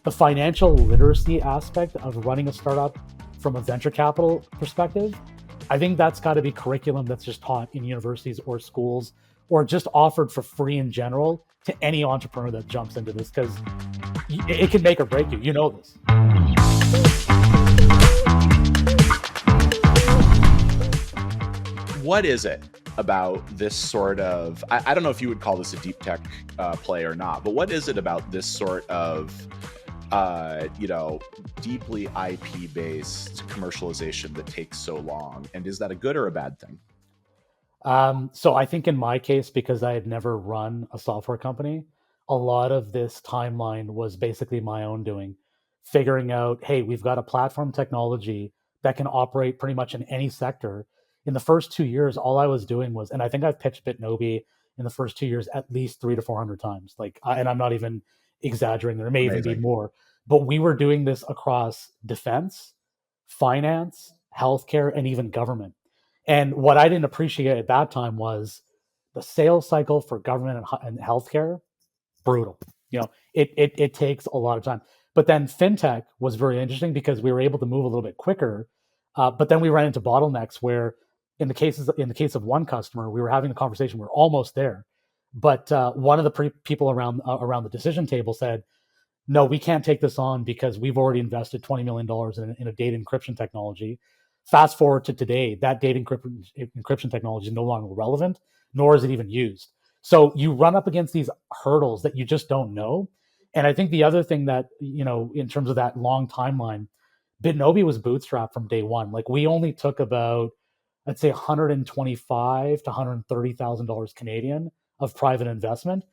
the financial literacy aspect of running a startup from a venture capital perspective, I think that's got to be curriculum that's just taught in universities or schools or just offered for free in general to any entrepreneur that jumps into this, because it can make or break you. You know this. What is it about this sort of, I don't know if you would call this a deep tech play or not, but what is it about this sort of, deeply IP-based commercialization that takes so long? And is that a good or a bad thing? So I think in my case, because I had never run a software company, a lot of this timeline was basically my own doing, figuring out, hey, we've got a platform technology that can operate pretty much in any sector. In the first 2 years, all I was doing was, and I think I've pitched Bitnobi in the first 2 years at least 300 to 400 times. And I'm not even exaggerating. There may even be Amazing. more. But we were doing this across defense, finance, healthcare, and even government. And what I didn't appreciate at that time was the sales cycle for government and healthcare, brutal. It takes a lot of time. But then fintech was very interesting because we were able to move a little bit quicker. But then we ran into bottlenecks where, in the case of one customer, we were having a conversation. We are almost there, but one of the people around the decision table said, "No, we can't take this on because we've already invested $20 million in a data encryption technology." Fast forward to today, that data encryption technology is no longer relevant, nor is it even used. So you run up against these hurdles that you just don't know. And I think the other thing that, in terms of that long timeline, Bitnobi was bootstrapped from day one. Like, we only took about, I'd say, 125 to $130,000 Canadian of private investment.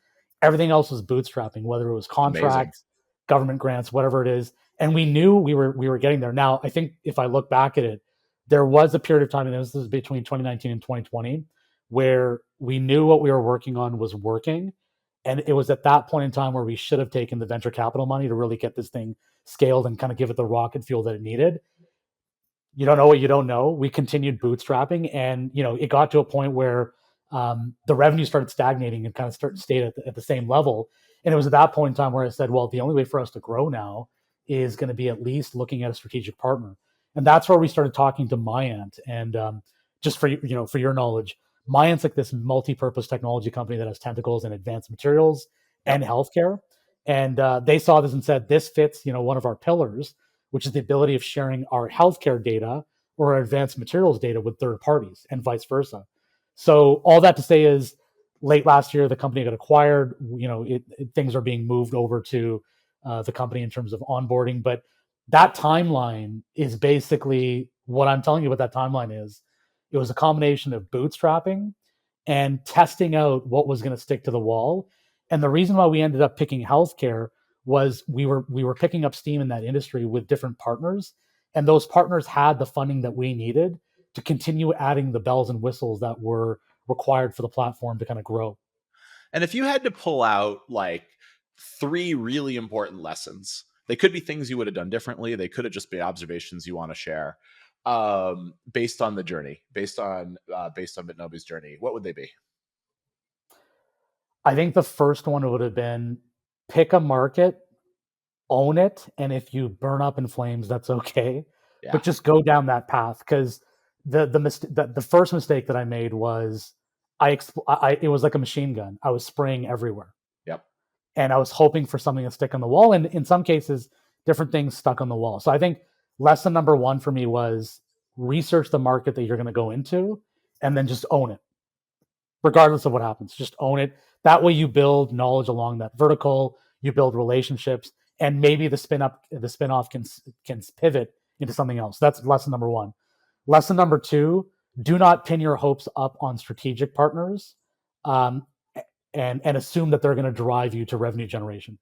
Everything else was bootstrapping, whether it was Amazing. contracts, government grants, whatever it is. And we knew we were getting there. Now, I think if I look back at it, there was a period of time, and this was between 2019 and 2020, where we knew what we were working on was working. And it was at that point in time where we should have taken the venture capital money to really get this thing scaled and kind of give it the rocket fuel that it needed. You don't know what you don't know. We continued bootstrapping, and it got to a point where the revenue started stagnating and kind of stayed at the same level. And it was at that point in time where I said, well, the only way for us to grow now is going to be at least looking at a strategic partner. And that's where we started talking to Myant. And just for your knowledge, Myant's like this multi-purpose technology company that has tentacles in advanced materials and Yep. healthcare. And they saw this and said, this fits, one of our pillars, which is the ability of sharing our healthcare data or our advanced materials data with third parties and vice versa. So all that to say is, late last year, the company got acquired. Things are being moved over to the company in terms of onboarding. But that timeline is basically what I'm telling you. What that timeline is, it was a combination of bootstrapping and testing out what was going to stick to the wall. And the reason why we ended up picking healthcare was we were picking up steam in that industry with different partners, and those partners had the funding that we needed to continue adding the bells and whistles that were required for the platform to kind of grow. And if you had to pull out like three really important lessons, they could be things you would have done differently. They could have just been observations you want to share, based on the journey, based on Bitnobi's journey. What would they be? I think the first one would have been, pick a market, own it, and if you burn up in flames, that's okay. Yeah. But just go down that path, because the first mistake that I made was it was like a machine gun. I was spraying everywhere, Yep. and I was hoping for something to stick on the wall. And in some cases, different things stuck on the wall. So I think lesson number one for me was research the market that you're going to go into, and then just own it, regardless of what happens. Just own it. That way, you build knowledge along that vertical. You build relationships, and maybe the spinoff can pivot into something else. That's lesson number one. Lesson number two: do not pin your hopes up on strategic partners, um, and assume that they're going to drive you to revenue generation.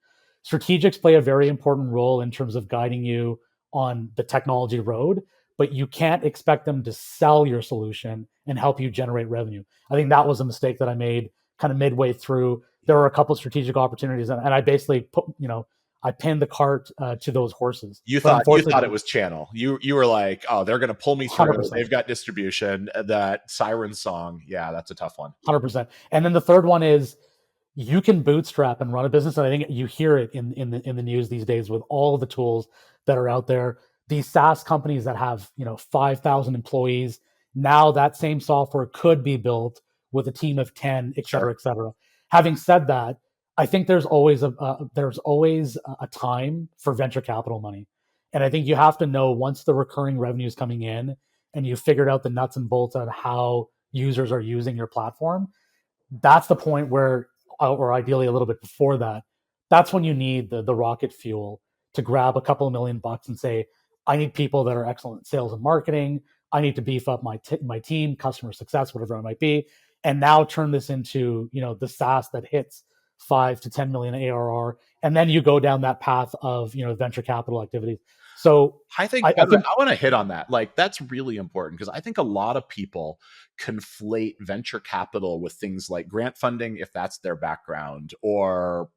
Strategics play a very important role in terms of guiding you on the technology road, but you can't expect them to sell your solution and help you generate revenue. I think that was a mistake that I made kind of midway through. There were a couple of strategic opportunities, and I basically I pinned the cart to those horses. You But thought it unfortunately, was channel. You were like, oh, they're going to pull me through. 100%. They've got distribution. That siren song, yeah, that's a tough one. 100%. And then the third one is, you can bootstrap and run a business. And I think you hear it in the news these days with all the tools that are out there. These SaaS companies that have 5,000 employees, now that same software could be built with a team of 10, et cetera, Sure. et cetera. Having said that, I think there's always a time for venture capital money, and I think you have to know once the recurring revenue is coming in and you figured out the nuts and bolts on how users are using your platform. That's the point where, or ideally a little bit before that, that's when you need the rocket fuel to grab a couple of $1 million and say, I need people that are excellent at sales and marketing. I need to beef up my team, customer success, whatever it might be, and now turn this into the SaaS that hits 5 to 10 million ARR, and then you go down that path of venture capital activities. So I think, I by the way, think I want to hit on that. Like, that's really important because I think a lot of people conflate venture capital with things like grant funding, if that's their background, or,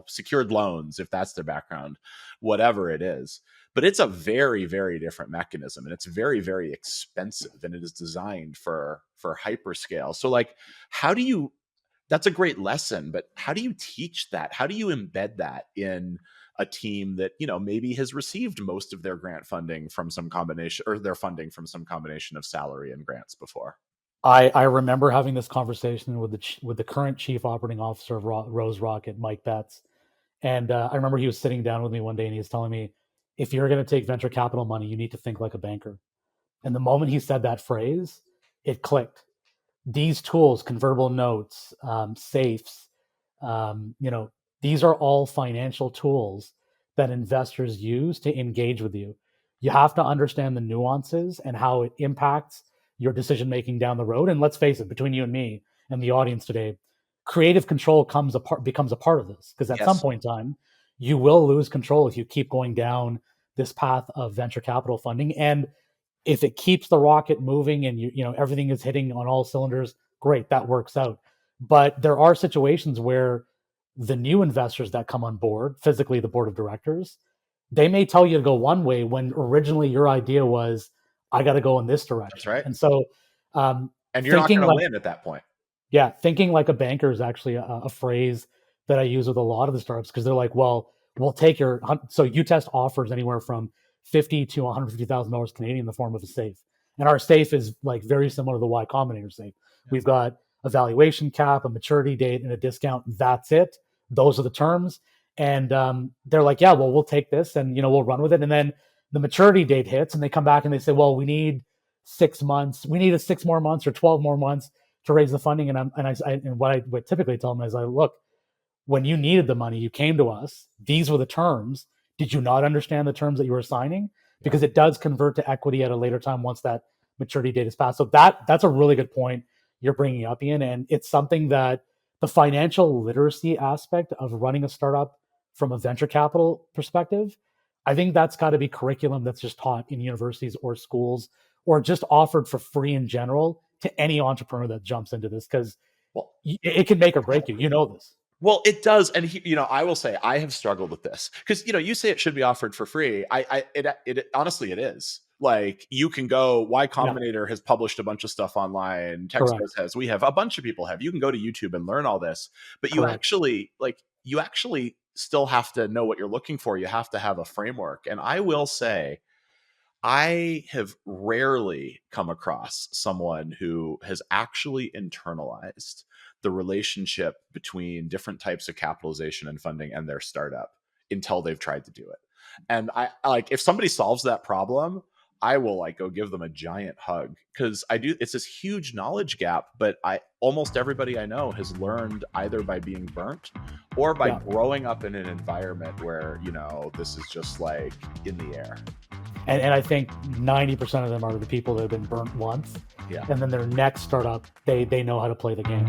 secured loans, if that's their background, whatever it is. But it's a very, very different mechanism, and it's very, very expensive, and it is designed for hyperscale. So, like, how do you that's a great lesson, but how do you teach that? How do you embed that in a team that, maybe has received most of their grant funding from some combination, or their funding from some combination of salary and grants before? I remember having this conversation with the current chief operating officer of Rose Rocket, Mike Betts, and I remember he was sitting down with me one day and he was telling me, if you're going to take venture capital money, you need to think like a banker. And the moment he said that phrase, it clicked. These tools, convertible notes, safes, these are all financial tools that investors use to engage with you. You have to understand the nuances and how it impacts your decision making down the road. And let's face it, between you and me and the audience today, creative control becomes a part of this, because at some Yes. point in time, you will lose control if you keep going down this path of venture capital funding. And if it keeps the rocket moving and everything is hitting on all cylinders, great, that works out. But there are situations where the new investors that come on board, physically the board of directors, they may tell you to go one way when originally your idea was, I got to go in this That's direction. right. And so, um, And you're not thinking going to like win at that point. yeah, thinking like a banker is actually a phrase that I use with a lot of the startups, because they're like, well, we'll take your so you test offers anywhere from 50 to $150,000 Canadian in the form of a safe, and our safe is like very similar to the Y Combinator safe. Yeah. We've got a valuation cap, a maturity date, and a discount. That's it. Those are the terms, and they're like, yeah, well, we'll take this, and we'll run with it. And then the maturity date hits, and they come back and they say, well, we need 6 months. We need a 6 more months or 12 more months to raise the funding. And what I would typically tell them is, look, when you needed the money, you came to us. These were the terms. Did you not understand the terms that you were signing? Yeah. Because it does convert to equity at a later time once that maturity date is passed. So that's a really good point you're bringing up, Ian, and it's something that the financial literacy aspect of running a startup from a venture capital perspective, I think that's got to be curriculum that's just taught in universities or schools, or just offered for free in general to any entrepreneur that jumps into this, because Well, it can make or break you. You know this. Well, it does, and I will say I have struggled with this because you say it should be offered for free. It honestly it is. Like, you can go. Y Yeah, Combinator has published a bunch of stuff online. correct, Techstars has. We have a bunch of people have. You can go to YouTube and learn all this, but correct. you actually still have to know what you're looking for. You have to have a framework, and I will say I have rarely come across someone who has actually internalized the relationship between different types of capitalization and funding and their startup until they've tried to do it. And I like, if somebody solves that problem, I will like go give them a giant hug, because it's this huge knowledge gap, but I almost everybody I know has learned either by being burnt or by Yeah, growing up in an environment where, this is just like in the air. and I think 90% of them are the people that have been burnt once, Yeah. and then their next startup, they know how to play the game.